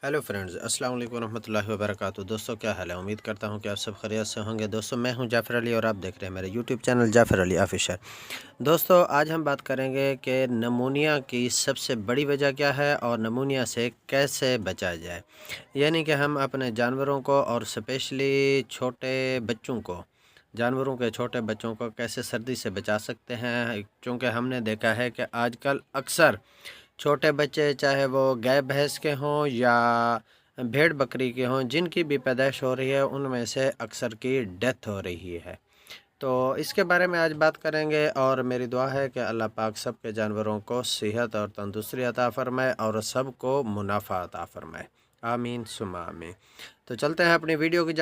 Hello friends, अस्सलाम वालेकुम रहमतुल्लाहि व बरकातहू। दोस्तों, क्या हाल है? उम्मीद करता हूँ कि आप सब खैरियत से होंगे। दोस्तों, मैं हूं जाफ़र अली और आप देख रहे हैं मेरे YouTube channel Jafar Ali official. दोस्तों, आज हम बात करेंगे कि नमूनिया की सबसे बड़ी वजह क्या है और नमूनिया से कैसे बचा जाए। यानी कि हम अपने जानवरों को और स्पेशली छोटे बच्चों को जानवरों के छोटे बच्चों को कैसे सर्दी से बचा सकते हैं, क्योंकि हमने देखा है कि आजकल अक्सर छोटे बच्चे, चाहे वो गाय भैंस के हों या भेड़ बकरी के हों, जिनकी भी पैदाइश हो रही है उनमें से अक्सर की डेथ हो रही है। तो इसके बारे में आज बात करेंगे और मेरी दुआ है कि अल्लाह पाक सब के जानवरों को सेहत और तंदुरुस्ती अता फ़रमाए और सबको मुनाफ़ा अता फ़रमाए। आमीन सुम्मा आमीन। तो चलते हैं अपनी वीडियो की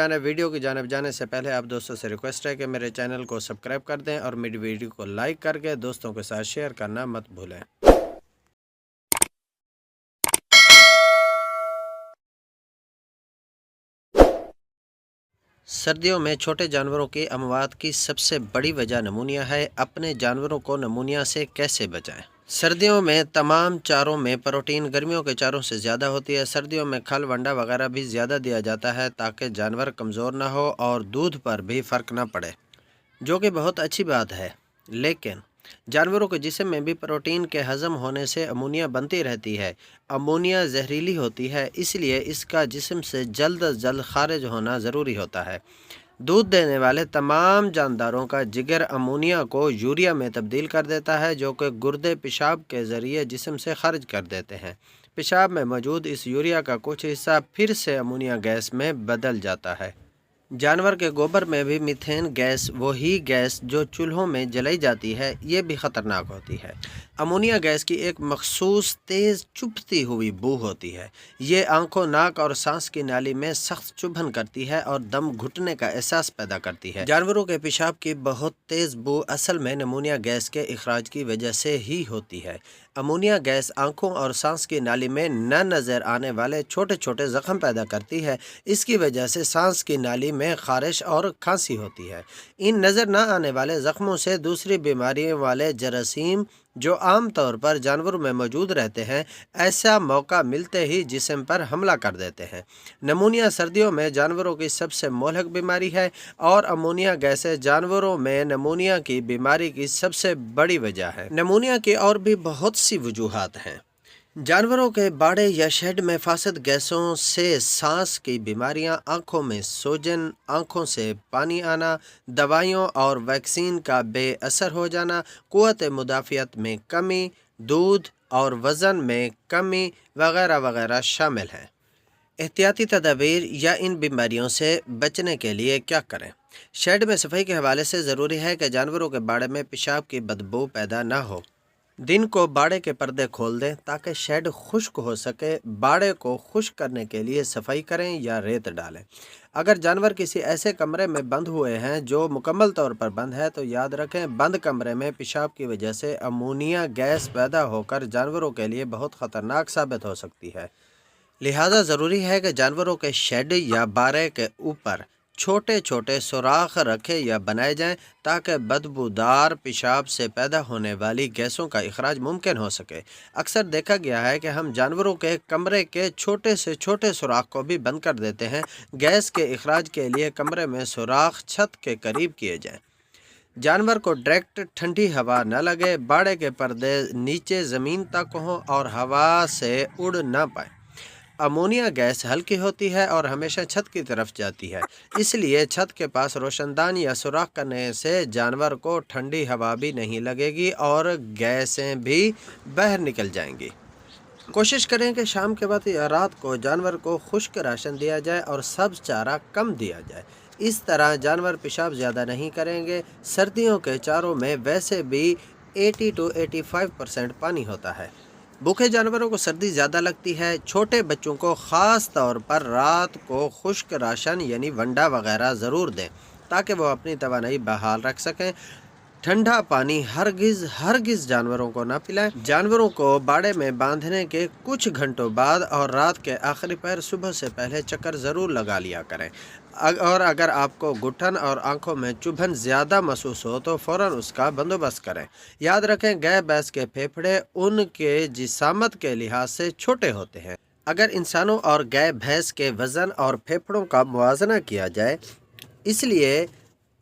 जानिब जाने से पहले आप दोस्तों से रिक्वेस्ट है कि मेरे चैनल को सब्सक्राइब कर दें और मेरी वीडियो को लाइक करके दोस्तों के साथ शेयर करना मत भूलें। सर्दियों में छोटे जानवरों की अमवात की सबसे बड़ी वजह नमूनिया है। अपने जानवरों को नमूनिया से कैसे बचाएं? सर्दियों में तमाम चारों में प्रोटीन गर्मियों के चारों से ज़्यादा होती है। सर्दियों में खल वंडा वगैरह भी ज़्यादा दिया जाता है ताकि जानवर कमज़ोर ना हो और दूध पर भी फ़र्क ना पड़े, जो कि बहुत अच्छी बात है। लेकिन जानवरों के जिस्म में भी प्रोटीन के हज़म होने से अमोनिया बनती रहती है। अमोनिया जहरीली होती है, इसलिए इसका जिस्म से जल्द अज जल्द खारिज होना ज़रूरी होता है। दूध देने वाले तमाम जानदारों का जिगर अमोनिया को यूरिया में तब्दील कर देता है, जो कि गुर्दे पेशाब के ज़रिए जिस्म से खारिज कर देते हैं। पेशाब में मौजूद इस यूरिया का कुछ हिस्सा फिर से अमोनिया गैस में बदल जाता है। जानवर के गोबर में भी मीथेन गैस, वही गैस जो चूल्हों में जलाई जाती है, ये भी ख़तरनाक होती है। अमोनिया गैस की एक मखसूस तेज़ चुभती हुई बू होती है। ये आंखों, नाक और सांस की नाली में सख्त चुभन करती है और दम घुटने का एहसास पैदा करती है। जानवरों के पेशाब की बहुत तेज़ बू असल में नमूनिया गैस के इखराज की वजह से ही होती है। अमोनिया गैस आंखों और सांस की नाली में न नज़र आने वाले छोटे छोटे ज़ख्म पैदा करती है। इसकी वजह से सांस की नाली में खारिश और खांसी होती है। इन नज़र न आने वाले ज़ख्मों से दूसरी बीमारियों वाले जरासीम, जो आम तौर पर जानवरों में मौजूद रहते हैं, ऐसा मौका मिलते ही जिस्म पर हमला कर देते हैं। नमूनिया सर्दियों में जानवरों की सबसे मोहलक बीमारी है और अमोनिया गैसें जानवरों में नमूनिया की बीमारी की सबसे बड़ी वजह है। नमूनिया की और भी बहुत सी वजूहात हैं। जानवरों के बाड़े या शेड में फासद गैसों से सांस की बीमारियां, आँखों में सोजन, आँखों से पानी आना, दवाइयों और वैक्सीन का बेअसर हो जाना, क़ुव्वत मुदाफ़ियत में कमी, दूध और वज़न में कमी वगैरह वगैरह शामिल हैं। एहतियाती तदाबीर या इन बीमारियों से बचने के लिए क्या करें? शेड में सफाई के हवाले से ज़रूरी है कि जानवरों के बाड़े में पेशाब की बदबू पैदा ना हो। दिन को बाड़े के पर्दे खोल दें ताकि शेड खुश्क हो सके। बाड़े को खुश्क करने के लिए सफाई करें या रेत डालें। अगर जानवर किसी ऐसे कमरे में बंद हुए हैं जो मुकम्मल तौर पर बंद है, तो याद रखें, बंद कमरे में पेशाब की वजह से अमोनिया गैस पैदा होकर जानवरों के लिए बहुत ख़तरनाक साबित हो सकती है। लिहाजा ज़रूरी है कि जानवरों के शेड या बारे के ऊपर छोटे छोटे सुराख रखे या बनाए जाएं ताकि बदबूदार पेशाब से पैदा होने वाली गैसों का इखराज मुमकिन हो सके। अक्सर देखा गया है कि हम जानवरों के कमरे के छोटे से छोटे सुराख को भी बंद कर देते हैं। गैस के इखराज के लिए कमरे में सुराख छत के करीब किए जाएँ। जानवर को डायरेक्ट ठंडी हवा न लगे। बाड़े के पर्दे नीचे ज़मीन तक हों और हवा से उड़ न पाए। अमोनिया गैस हल्की होती है और हमेशा छत की तरफ जाती है, इसलिए छत के पास रोशनदान या सुराख करने से जानवर को ठंडी हवा भी नहीं लगेगी और गैसें भी बाहर निकल जाएंगी। कोशिश करें कि शाम के वक्त या रात को जानवर को खुश्क राशन दिया जाए और सब्ज़ चारा कम दिया जाए। इस तरह जानवर पेशाब ज़्यादा नहीं करेंगे। सर्दियों के चारों में वैसे भी 80 to 85% पानी होता है। भूखे जानवरों को सर्दी ज़्यादा लगती है। छोटे बच्चों को ख़ास तौर पर रात को खुश्क राशन यानी वंडा वगैरह ज़रूर दें ताकि वो अपनी तवानाई बहाल रख सकें। ठंडा पानी हरगिज़ जानवरों को ना पिलाएं। जानवरों को बाड़े में बांधने के कुछ घंटों बाद और रात के आखिरी पहर सुबह से पहले चक्कर ज़रूर लगा लिया करें। और अगर आपको घुटन और आंखों में चुभन ज़्यादा महसूस हो तो फ़ौरन उसका बंदोबस्त करें। याद रखें, गाय भैंस के फेफड़े उनके जिसामत के लिहाज से छोटे होते हैं। اگر انسانوں اور گائے بھینس کے وزن اور پھیپھڑوں کا موازنہ کیا جائے، اس لیے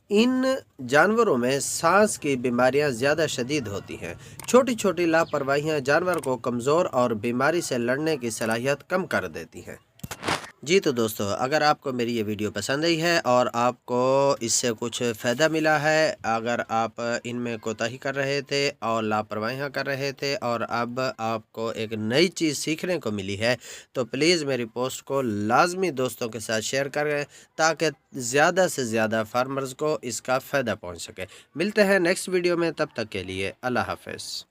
ان جانوروں میں سانس کی بیماریاں زیادہ شدید ہوتی ہیں۔ چھوٹی چھوٹی لاپرواہیاں جانور کو کمزور اور بیماری سے لڑنے کی صلاحیت کم کر دیتی ہیں۔ جی تو دوستو، اگر آپ کو میری یہ ویڈیو پسند آئی ہے اور آپ کو اس سے کچھ فائدہ ملا ہے، اگر آپ ان میں کوتاہی کر رہے تھے اور لاپرواہیاں کر رہے تھے اور اب آپ کو ایک نئی چیز سیکھنے کو ملی ہے، تو پلیز میری پوسٹ کو لازمی دوستوں کے ساتھ شیئر کریں تاکہ زیادہ سے زیادہ فارمرز کو اس کا فائدہ پہنچ سکے۔ ملتے ہیں نیکسٹ ویڈیو میں، تب تک کے لیے اللہ حافظ۔